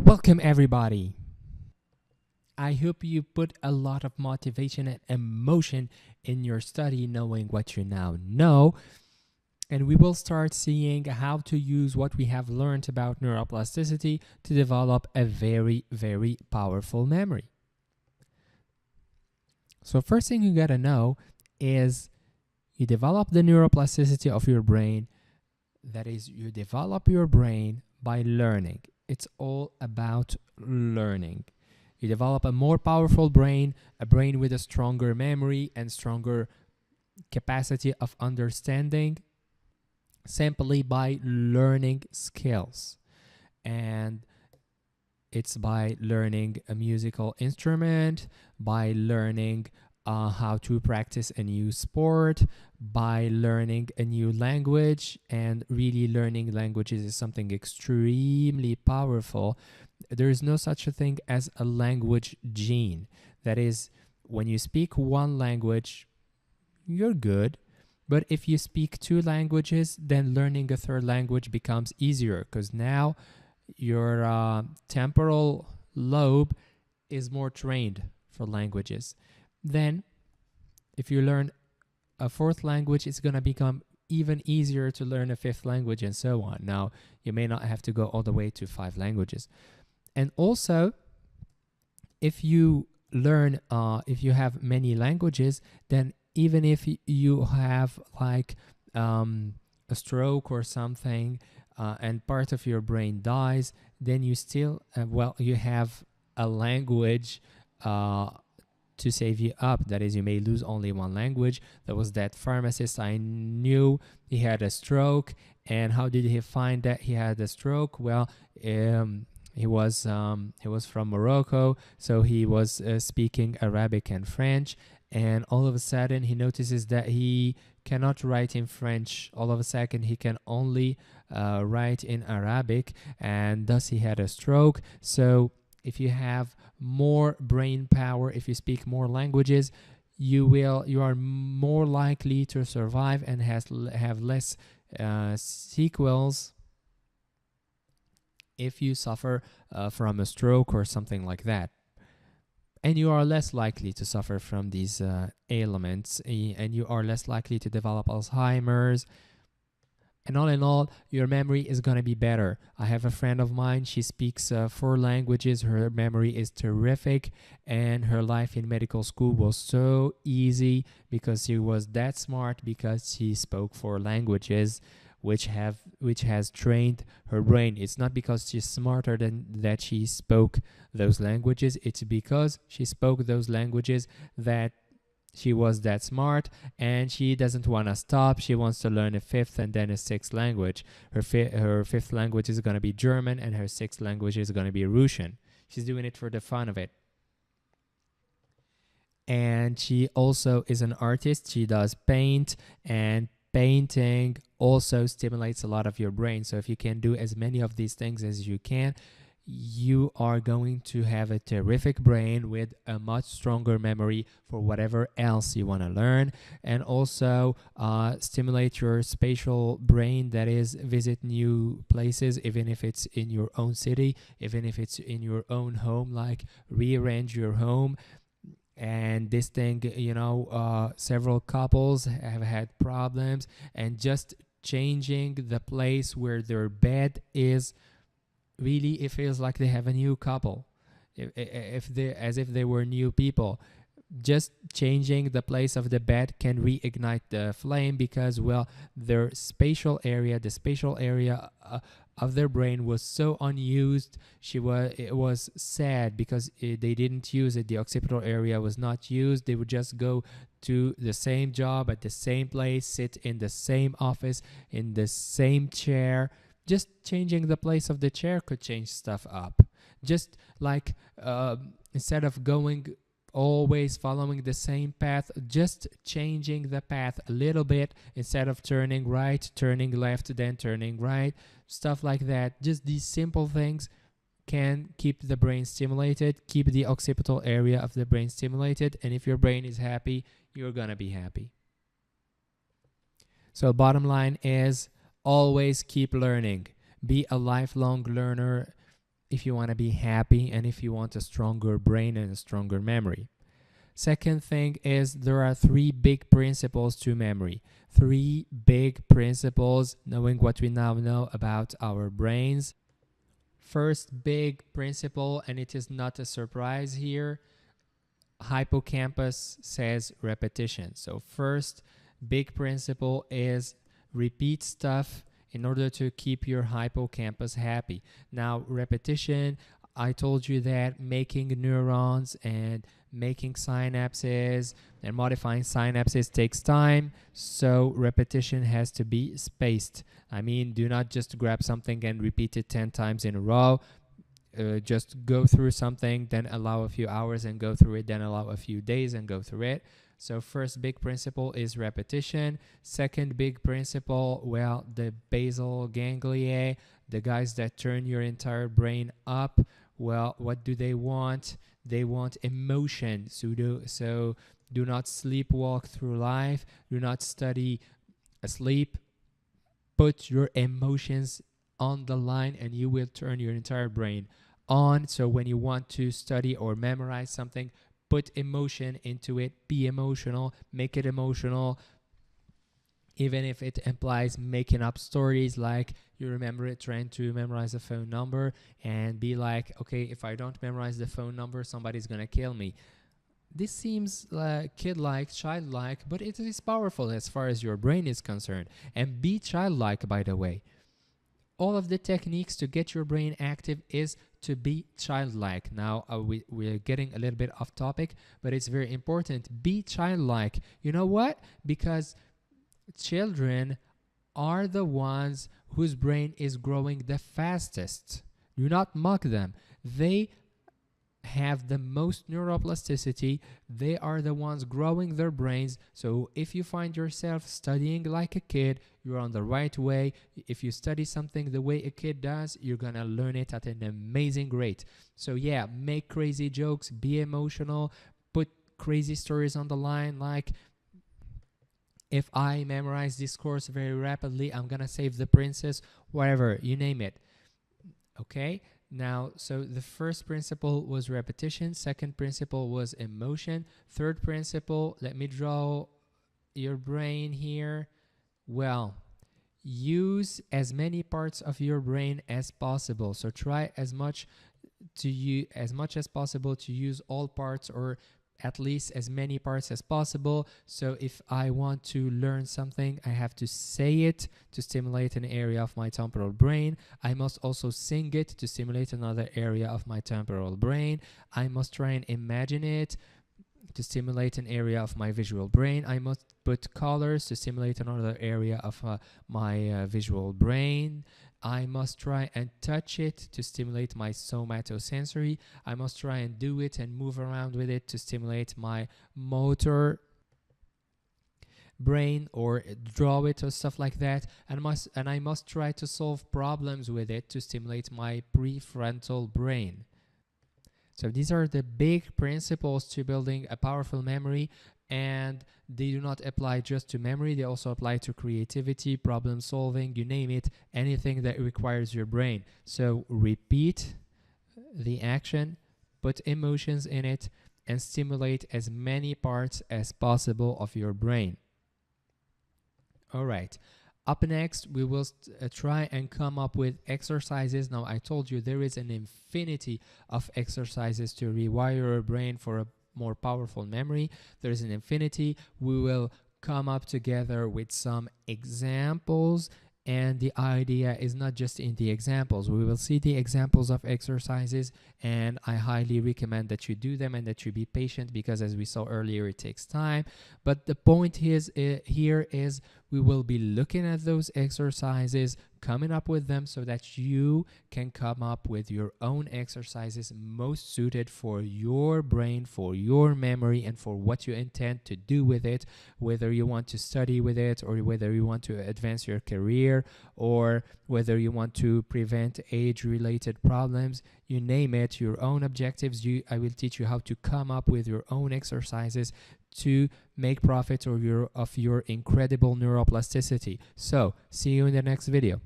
Welcome, everybody. I hope you put a lot of motivation and emotion in your study, knowing what you now know. And we will start seeing how to use what we have learned about neuroplasticity to develop a very, very powerful memory. So, first thing you gotta know is you develop the neuroplasticity of your brain. That is, you develop your brain by learning. It's all about learning. You develop a more powerful brain, a brain with a stronger memory and stronger capacity of understanding simply by learning skills. And it's by learning a musical instrument, by learning how to practice a new sport, by learning a new language. And really, learning languages is something extremely powerful. There is no such a thing as a language gene. That is, when you speak one language, you're good. But if you speak two languages, then learning a third language becomes easier because now your temporal lobe is more trained for languages. Then, if you learn a fourth language, it's going to become even easier to learn a fifth language and so on. Now, you may not have to go all the way to 5 languages. And also, if you learn, if you have many languages, then even if you have like a stroke or something and part of your brain dies, then you still, you have a language to save you up. That is, you may lose only one language. There was that pharmacist I knew, he had a stroke. And how did he find that he had a stroke? Well, he was from Morocco, so he was speaking Arabic and French. And all of a sudden, he notices that he cannot write in French. All of a sudden, he can only write in Arabic, and thus he had a stroke. So if you have more brain power, if you speak more languages, you are more likely to survive and have less sequels if you suffer from a stroke or something like that. And you are less likely to suffer from these ailments, and you are less likely to develop Alzheimer's. And all in all, your memory is going to be better. I have a friend of mine, she speaks 4 languages. Her memory is terrific, and her life in medical school was so easy because she was that smart, because she spoke 4 languages, which has trained her brain. It's not because she's smarter than that she spoke those languages. It's because she spoke those languages that she was that smart, and she doesn't want to stop. She wants to learn a 5th and then a 6th language. Her 5th language is going to be German, and her 6th language is going to be Russian. She's doing it for the fun of it. And she also is an artist. She does paint, and painting also stimulates a lot of your brain. So if you can do as many of these things as you can, you are going to have a terrific brain with a much stronger memory for whatever else you want to learn. And also stimulate your spatial brain, that is, visit new places, even if it's in your own city, even if it's in your own home, like rearrange your home. And this thing, several couples have had problems, and just changing the place where their bed is, really, it feels like they have a new couple, as if they were new people. Just changing the place of the bed can reignite the flame, because, well, the spatial area of their brain was so unused. It was sad because they didn't use it. The occipital area was not used. They would just go to the same job at the same place, sit in the same office, in the same chair. Just changing the place of the chair could change stuff up. Just like instead of going always following the same path, just changing the path a little bit. Instead of turning right, turning left, then turning right, stuff like that. Just these simple things can keep the brain stimulated, keep the occipital area of the brain stimulated, and if your brain is happy, you're gonna be happy. So bottom line is, always keep learning. Be a lifelong learner. if you want to be happy and if you want a stronger brain and a stronger memory. Second thing is there are 3 big principles to memory. 3 big principles, knowing what we now know about our brains. First big principle, and it is not a surprise here, hippocampus says repetition. So first big principle is repeat stuff in order to keep your hippocampus happy. Now, repetition, I told you that making neurons and making synapses and modifying synapses takes time, so repetition has to be spaced. I mean, do not just grab something and repeat it 10 times in a row. Just go through something, then allow a few hours and go through it, then allow a few days and go through it. So first big principle is repetition. Second big principle, well, the basal ganglia, the guys that turn your entire brain up, well, what do they want? They want emotion. So do not sleepwalk through life. Do not study asleep. Put your emotions on the line and you will turn your entire brain on. So when you want to study or memorize something, put emotion into it. Be emotional. Make it emotional. Even if it implies making up stories, like you remember it trying to memorize a phone number and be like, okay, if I don't memorize the phone number, somebody's going to kill me. This seems kid-like, childlike, but it is powerful as far as your brain is concerned. And be childlike, by the way. All of the techniques to get your brain active is to be childlike. Now, we're getting a little bit off topic, but it's very important. Be childlike. You know what? Because children are the ones whose brain is growing the fastest. Do not mock them. They have the most neuroplasticity. They are the ones growing their brains. So if you find yourself studying like a kid, you're on the right way. If you study something the way a kid does, you're gonna learn it at an amazing rate. So yeah, make crazy jokes, be emotional, put crazy stories on the line, like, if I memorize this course very rapidly, I'm gonna save the princess, whatever, you name it. Okay? Now, so the first principle was repetition. Second principle was emotion. Third principle, let me draw your brain here. Well, use as many parts of your brain as possible. So try as much as possible to use all parts, or at least as many parts as possible. So if I want to learn something, I have to say it to stimulate an area of my temporal brain. I must also sing it to stimulate another area of my temporal brain. I must try and imagine it to stimulate an area of my visual brain. I must put colors to stimulate another area of my visual brain. I must try and touch it to stimulate my somatosensory. I must try and do it and move around with it to stimulate my motor brain, or draw it or stuff like that. And I must try to solve problems with it to stimulate my prefrontal brain. So these are the big principles to building a powerful memory, and they do not apply just to memory. They also apply to creativity, problem solving, you name it, anything that requires your brain. So repeat the action, put emotions in it, and stimulate as many parts as possible of your brain. All right. Up next, we will try and come up with exercises. Now, I told you there is an infinity of exercises to rewire your brain for a more powerful memory. There is an infinity. We will come up together with some examples, and the idea is not just in the examples. We will see the examples of exercises, and I highly recommend that you do them and that you be patient, because as we saw earlier, it takes time. But the point is, here is we will be looking at those exercises, coming up with them so that you can come up with your own exercises most suited for your brain, for your memory, and for what you intend to do with it, whether you want to study with it, or whether you want to advance your career, or whether you want to prevent age-related problems. You name it, your own objectives. I will teach you how to come up with your own exercises to make profit of your incredible neuroplasticity. So, see you in the next video.